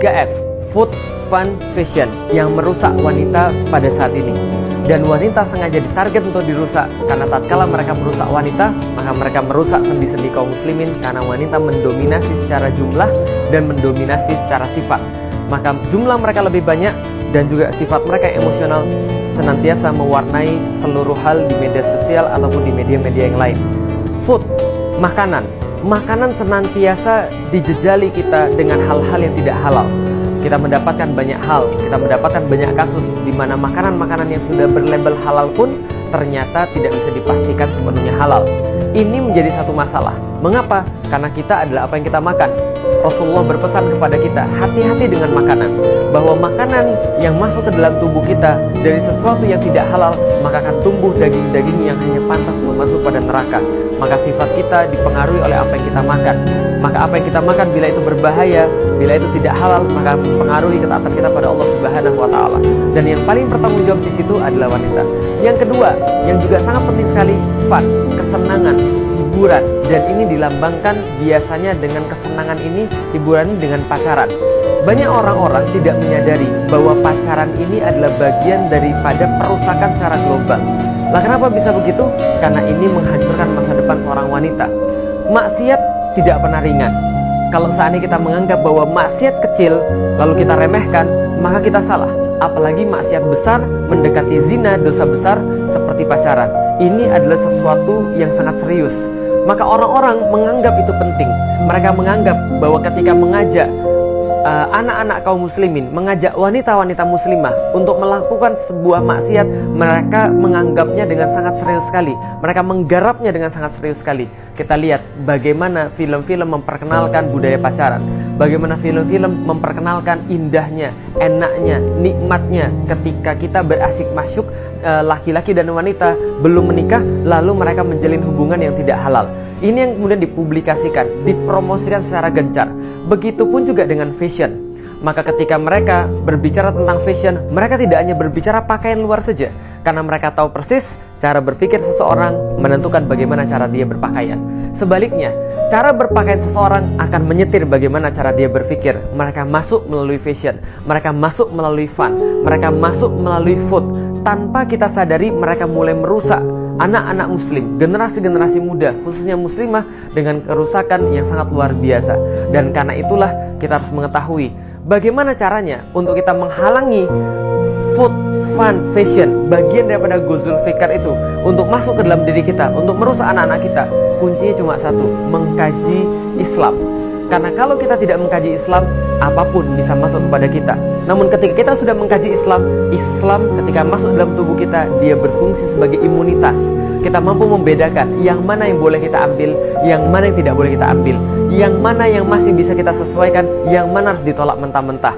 3F, Food, Fun, Fashion, yang merusak wanita pada saat ini. Dan wanita sengaja ditarget untuk dirusak, karena tatkala mereka merusak wanita, maka mereka merusak sendi-sendi kaum muslimin, karena wanita mendominasi secara jumlah dan mendominasi secara sifat. Maka jumlah mereka lebih banyak dan juga sifat mereka emosional senantiasa mewarnai seluruh hal di media sosial ataupun di media-media yang lain. Food, makanan. Makanan senantiasa dijejali kita dengan hal-hal yang tidak halal. Kita mendapatkan banyak hal, kita mendapatkan banyak kasus di mana makanan-makanan yang sudah berlabel halal pun ternyata tidak bisa dipastikan sepenuhnya halal. Ini menjadi satu masalah. Mengapa? Karena kita adalah apa yang kita makan. Rasulullah berpesan kepada kita, hati-hati dengan makanan. Bahwa makanan yang masuk ke dalam tubuh kita dari sesuatu yang tidak halal, maka akan tumbuh daging-daging yang hanya pantas masuk pada neraka. Maka sifat kita dipengaruhi oleh apa yang kita makan. Maka apa yang kita makan bila itu berbahaya, bila itu tidak halal, maka mempengaruhi ketaatan kita pada Allah Subhanahu wa taala. Dan yang paling bertanggung jawab di situ adalah wanita. Yang kedua, yang juga sangat penting sekali, fun, kesenangan, hiburan. Dan ini dilambangkan biasanya dengan kesenangan ini, hiburan ini dengan pacaran. Banyak orang-orang tidak menyadari bahwa pacaran ini adalah bagian daripada perusakan secara global. Lah kenapa bisa begitu? Karena ini menghancurkan masa depan seorang wanita. Maksiat tidak pernah ringan. Kalau seandainya kita menganggap bahwa maksiat kecil lalu kita remehkan, maka kita salah. Apalagi maksiat besar mendekati zina, dosa besar seperti pacaran. Ini adalah sesuatu yang sangat serius. Maka orang-orang menganggap itu penting. Mereka menganggap bahwa ketika mengajak anak-anak kaum muslimin, mengajak wanita-wanita muslimah untuk melakukan sebuah maksiat, mereka menganggapnya dengan sangat serius sekali. Mereka menggarapnya dengan sangat serius sekali. Kita lihat bagaimana film-film memperkenalkan budaya pacaran, bagaimana film-film memperkenalkan indahnya, enaknya, nikmatnya ketika kita berasik masyuk, laki-laki dan wanita belum menikah, lalu mereka menjalin hubungan yang tidak halal. Ini yang kemudian dipublikasikan, dipromosikan secara gencar. Begitupun juga dengan fashion. Maka ketika mereka berbicara tentang fashion, mereka tidak hanya berbicara pakaian luar saja, karena mereka tahu persis cara berpikir seseorang menentukan bagaimana cara dia berpakaian. Sebaliknya, cara berpakaian seseorang akan menyetir bagaimana cara dia berpikir. Mereka masuk melalui fashion, mereka masuk melalui fun, mereka masuk melalui food. Tanpa kita sadari, mereka mulai merusak anak-anak muslim, generasi-generasi muda, khususnya muslimah, dengan kerusakan yang sangat luar biasa. Dan karena itulah kita harus mengetahui bagaimana caranya untuk kita menghalangi food, fun, fashion, bagian daripada ghuzul fikar itu, untuk masuk ke dalam diri kita, untuk merusak anak-anak kita. Kuncinya cuma satu, mengkaji Islam. Karena kalau kita tidak mengkaji Islam, apapun bisa masuk kepada kita. Namun ketika kita sudah mengkaji Islam, Islam ketika masuk dalam tubuh kita, dia berfungsi sebagai imunitas. Kita mampu membedakan yang mana yang boleh kita ambil, yang mana yang tidak boleh kita ambil, yang mana yang masih bisa kita sesuaikan, yang mana harus ditolak mentah-mentah.